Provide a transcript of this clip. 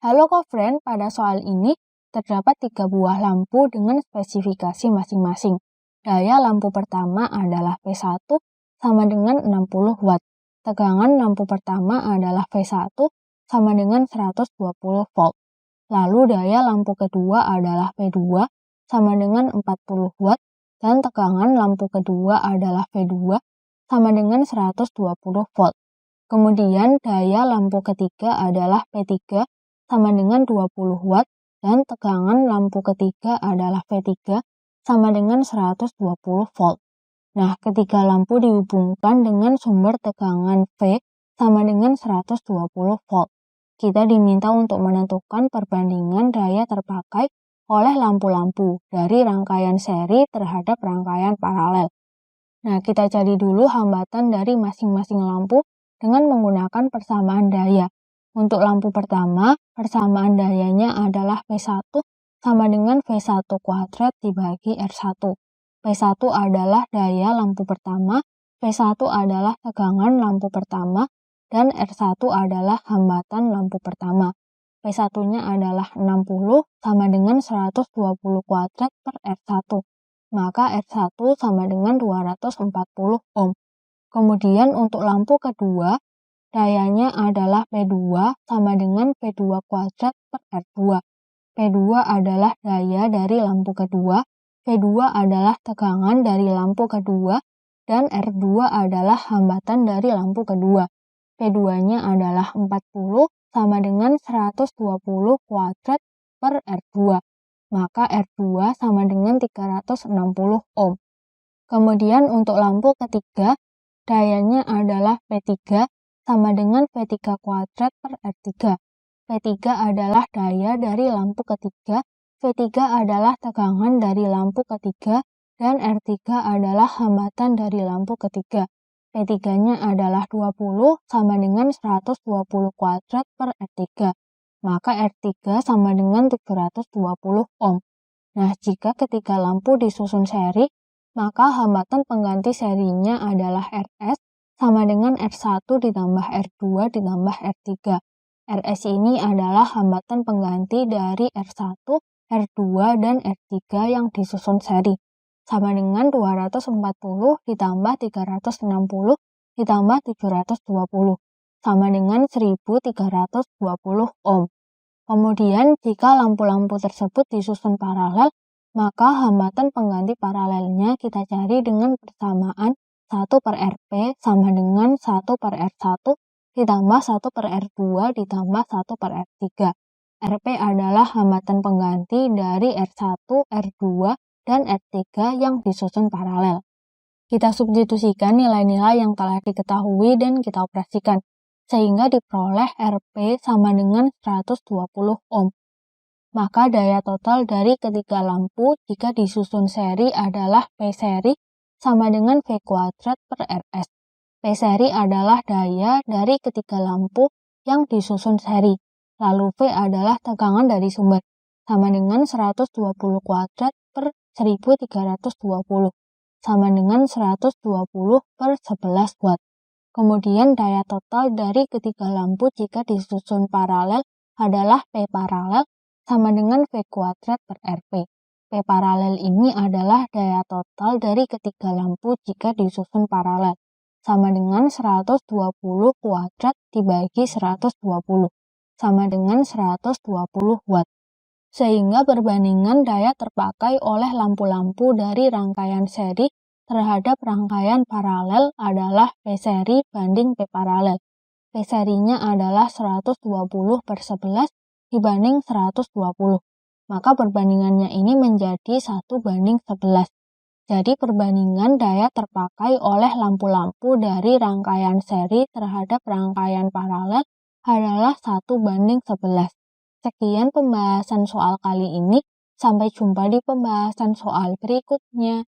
Halo co-friend, pada soal ini terdapat 3 buah lampu dengan spesifikasi masing-masing. Daya lampu pertama adalah V1 sama dengan 60 Watt. Tegangan lampu pertama adalah V1 sama dengan 120 Volt. Lalu daya lampu kedua adalah V2 sama dengan 40 Watt dan tegangan lampu kedua adalah V2 sama dengan 120 Volt. Kemudian daya lampu ketiga adalah P3 sama dengan 20 Watt dan tegangan lampu ketiga adalah V3 sama dengan 120 Volt. Nah, ketiga lampu dihubungkan dengan sumber tegangan V sama dengan 120 Volt. Kita diminta untuk menentukan perbandingan daya terpakai oleh lampu-lampu dari rangkaian seri terhadap rangkaian paralel. Nah, kita cari dulu hambatan dari masing-masing lampu dengan menggunakan persamaan daya. Untuk lampu pertama, persamaan dayanya adalah V1 sama dengan V1 kuadrat dibagi R1. V1 adalah daya lampu pertama, V1 adalah tegangan lampu pertama, dan R1 adalah hambatan lampu pertama. V1-nya adalah 60 sama dengan 120 kuadrat per R1. Maka R1 sama dengan 240 ohm. Kemudian untuk lampu kedua, dayanya adalah P2 sama dengan P2 kuadrat per R2. P2 adalah daya dari lampu kedua, V2 adalah tegangan dari lampu kedua, dan R2 adalah hambatan dari lampu kedua. P2-nya adalah 40 sama dengan 120 kuadrat per R2. Maka R2 sama dengan 360 ohm. Kemudian untuk lampu ketiga, dayanya adalah P3 sama dengan V3 kuadrat per R3. V3 adalah daya dari lampu ketiga, V3 adalah tegangan dari lampu ketiga, dan R3 adalah hambatan dari lampu ketiga. P3-nya adalah 20 sama dengan 120 kuadrat per R3. Maka R3 sama dengan 720 ohm. Nah, jika ketiga lampu disusun seri, maka hambatan pengganti serinya adalah RS sama dengan R1 ditambah R2 ditambah R3. RS ini adalah hambatan pengganti dari R1, R2, dan R3 yang disusun seri. Sama dengan 240 ditambah 360 ditambah 720. Sama dengan 1320 ohm. Kemudian, jika lampu-lampu tersebut disusun paralel, maka hambatan pengganti paralelnya kita cari dengan persamaan 1 per Rp sama dengan 1 per R1 ditambah 1 per R2 ditambah 1 per R3. Rp adalah hambatan pengganti dari R1, R2, dan R3 yang disusun paralel. Kita substitusikan nilai-nilai yang telah diketahui dan kita operasikan, sehingga diperoleh Rp sama dengan 120 ohm. Maka daya total dari ketiga lampu jika disusun seri adalah P seri sama dengan V kuadrat per RS. P seri adalah daya dari ketiga lampu yang disusun seri, lalu V adalah tegangan dari sumber, sama dengan 120 kuadrat per 1320, sama dengan 120 per 11 Watt. Kemudian daya total dari ketiga lampu jika disusun paralel adalah P paralel sama dengan V kuadrat per Rp. P paralel ini adalah daya total dari ketiga lampu jika disusun paralel, sama dengan 120 kuadrat dibagi 120, sama dengan 120 Watt. Sehingga perbandingan daya terpakai oleh lampu-lampu dari rangkaian seri terhadap rangkaian paralel adalah P seri banding P paralel. P serinya adalah 120 per 11 dibanding 120. Maka perbandingannya ini menjadi 1 banding 11. Jadi perbandingan daya terpakai oleh lampu-lampu dari rangkaian seri terhadap rangkaian paralel adalah 1 banding 11. Sekian pembahasan soal kali ini. Sampai jumpa di pembahasan soal berikutnya.